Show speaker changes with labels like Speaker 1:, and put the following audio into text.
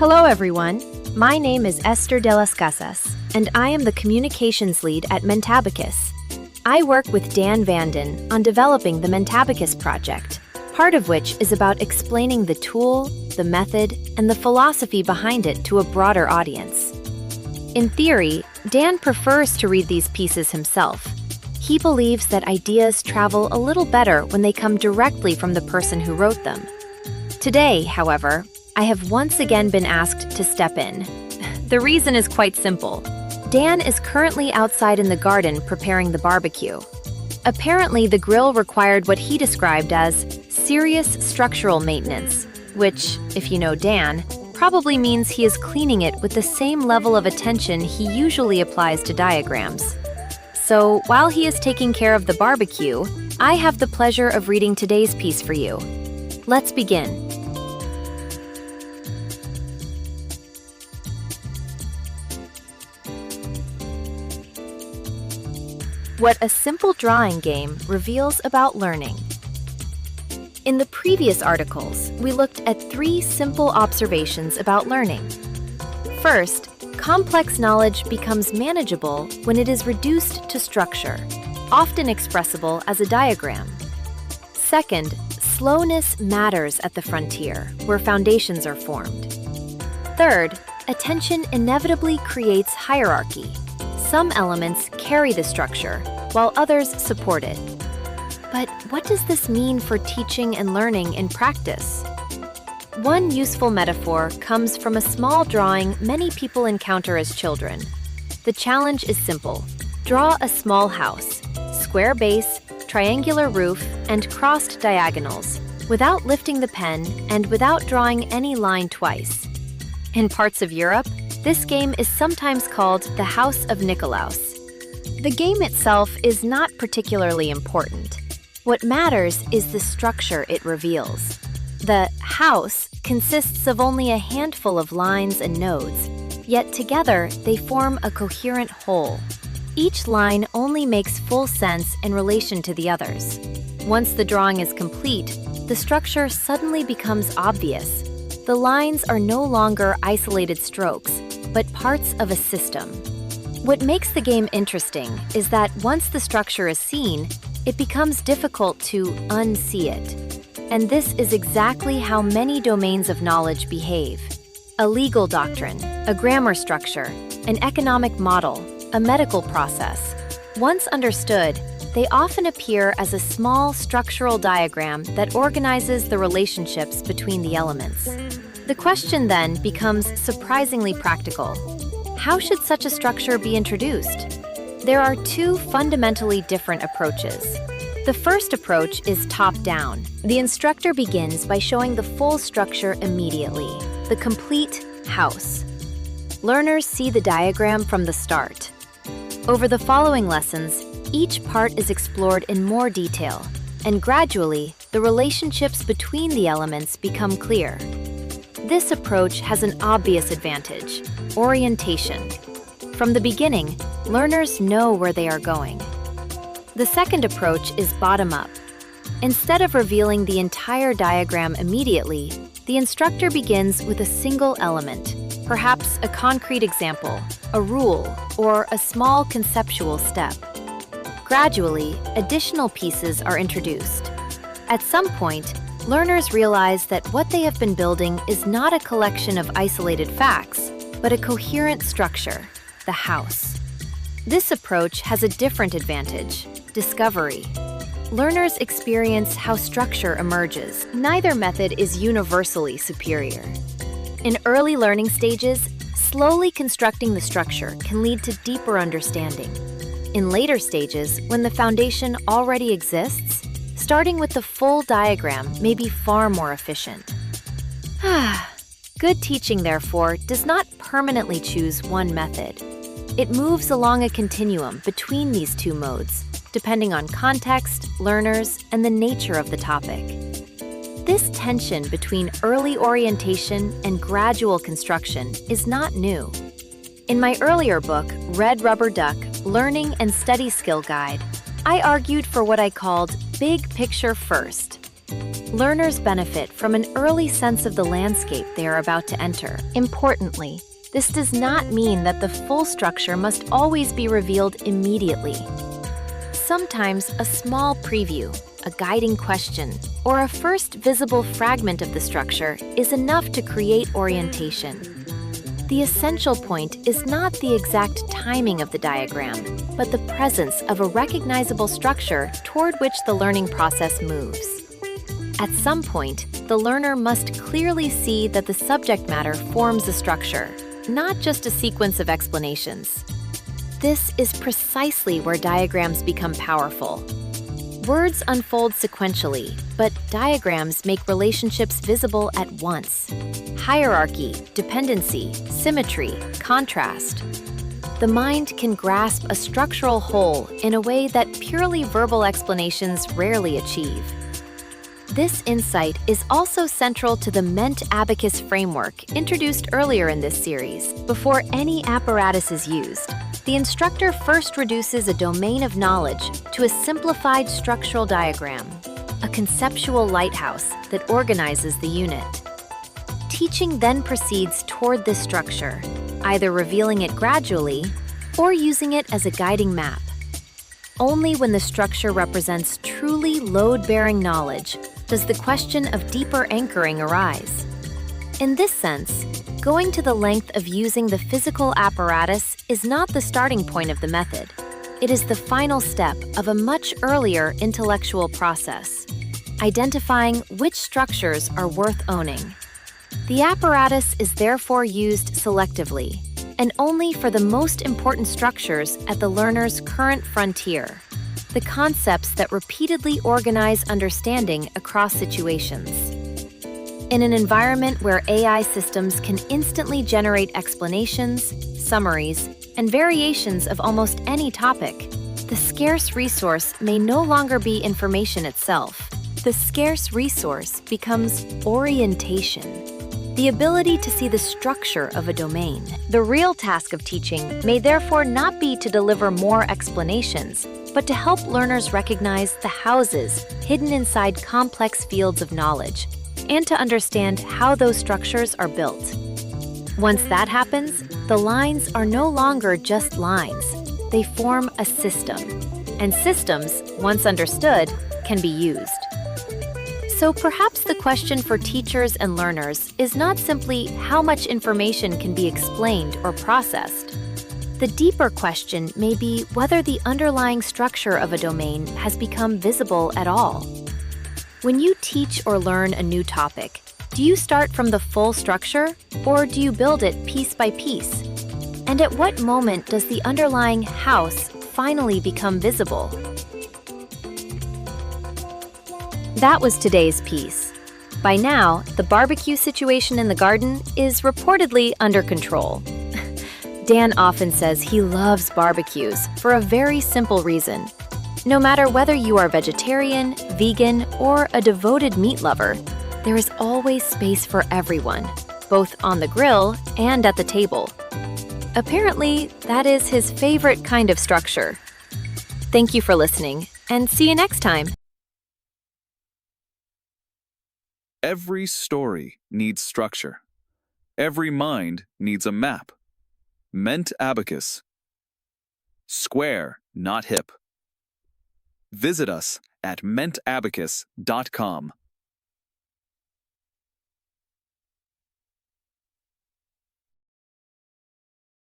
Speaker 1: Hello, everyone. My name is Esther de las Casas, and I am the communications lead at Mentabicus. I work with Dan Vanden on developing the Mentabicus project, part of which is about explaining the tool, the method, and the philosophy behind it to a broader audience. In theory, Dan prefers to read these pieces himself. He believes that ideas travel a little better when they come directly from the person who wrote them. Today, however, I have once again been asked to step in. The reason is quite simple. Dan is currently outside in the garden preparing the barbecue. Apparently, the grill required what he described as serious structural maintenance, which, if you know Dan, probably means he is cleaning it with the same level of attention he usually applies to diagrams. So, while he is taking care of the barbecue, I have the pleasure of reading today's piece for you. Let's begin. What a simple drawing game reveals about learning. In the previous articles, we looked at 3 simple observations about learning. First, complex knowledge becomes manageable when it is reduced to structure, often expressible as a diagram. Second, slowness matters at the frontier, where foundations are formed. Third, attention inevitably creates hierarchy. Some elements carry the structure, while others support it. But what does this mean for teaching and learning in practice? One useful metaphor comes from a small drawing many people encounter as children. The challenge is simple. Draw a small house, square base, triangular roof, and crossed diagonals, without lifting the pen and without drawing any line twice. In parts of Europe, this game is sometimes called the House of Nikolaus. The game itself is not particularly important. What matters is the structure it reveals. The house consists of only a handful of lines and nodes, yet together they form a coherent whole. Each line only makes full sense in relation to the others. Once the drawing is complete, the structure suddenly becomes obvious. The lines are no longer isolated strokes, but parts of a system. What makes the game interesting is that once the structure is seen, it becomes difficult to unsee it. And this is exactly how many domains of knowledge behave. A legal doctrine, a grammar structure, an economic model, a medical process. Once understood, they often appear as a small structural diagram that organizes the relationships between the elements. The question then becomes surprisingly practical. How should such a structure be introduced? There are 2 fundamentally different approaches. The first approach is top-down. The instructor begins by showing the full structure immediately, the complete house. Learners see the diagram from the start. Over the following lessons, each part is explored in more detail, and gradually, the relationships between the elements become clear. This approach has an obvious advantage: orientation. From the beginning, learners know where they are going. The second approach is bottom-up. Instead of revealing the entire diagram immediately, the instructor begins with a single element, perhaps a concrete example, a rule, or a small conceptual step. Gradually, additional pieces are introduced. At some point, learners realize that what they have been building is not a collection of isolated facts, but a coherent structure, the house. This approach has a different advantage: discovery. Learners experience how structure emerges. Neither method is universally superior. In early learning stages, slowly constructing the structure can lead to deeper understanding. In later stages, when the foundation already exists, starting with the full diagram may be far more efficient. Good teaching, therefore, does not permanently choose one method. It moves along a continuum between these 2 modes, depending on context, learners, and the nature of the topic. This tension between early orientation and gradual construction is not new. In my earlier book, Red Rubber Duck: Learning and Study Skill Guide, I argued for what I called big picture first. Learners benefit from an early sense of the landscape they are about to enter. Importantly, this does not mean that the full structure must always be revealed immediately. Sometimes a small preview, a guiding question, or a first visible fragment of the structure is enough to create orientation. The essential point is not the exact timing of the diagram, but the presence of a recognizable structure toward which the learning process moves. At some point, the learner must clearly see that the subject matter forms a structure, not just a sequence of explanations. This is precisely where diagrams become powerful. Words unfold sequentially, but diagrams make relationships visible at once. Hierarchy, dependency, symmetry, contrast. The mind can grasp a structural whole in a way that purely verbal explanations rarely achieve. This insight is also central to the ment abacus framework introduced earlier in this series. Before any apparatus is used, the instructor first reduces a domain of knowledge to a simplified structural diagram, a conceptual lighthouse that organizes the unit. Teaching then proceeds toward this structure, either revealing it gradually or using it as a guiding map. Only when the structure represents truly load-bearing knowledge does the question of deeper anchoring arise. In this sense, going to the length of using the physical apparatus is not the starting point of the method. It is the final step of a much earlier intellectual process, identifying which structures are worth owning. The apparatus is therefore used selectively, and only for the most important structures at the learner's current frontier, the concepts that repeatedly organize understanding across situations. In an environment where AI systems can instantly generate explanations, summaries, and variations of almost any topic, the scarce resource may no longer be information itself. The scarce resource becomes orientation, the ability to see the structure of a domain. The real task of teaching may therefore not be to deliver more explanations, but to help learners recognize the houses hidden inside complex fields of knowledge, and to understand how those structures are built. Once that happens, the lines are no longer just lines. They form a system, and systems, once understood, can be used. So perhaps the question for teachers and learners is not simply how much information can be explained or processed. The deeper question may be whether the underlying structure of a domain has become visible at all. When you teach or learn a new topic, do you start from the full structure, or do you build it piece by piece? And at what moment does the underlying house finally become visible? That was today's piece. By now, the barbecue situation in the garden is reportedly under control. Dan often says he loves barbecues for a very simple reason. No matter whether you are vegetarian, vegan, or a devoted meat lover, there is always space for everyone, both on the grill and at the table. Apparently, that is his favorite kind of structure. Thank you for listening, and see you next time.
Speaker 2: Every story needs structure. Every mind needs a map. Ment abacus. Square, not hip. Visit us at mentabacus.com.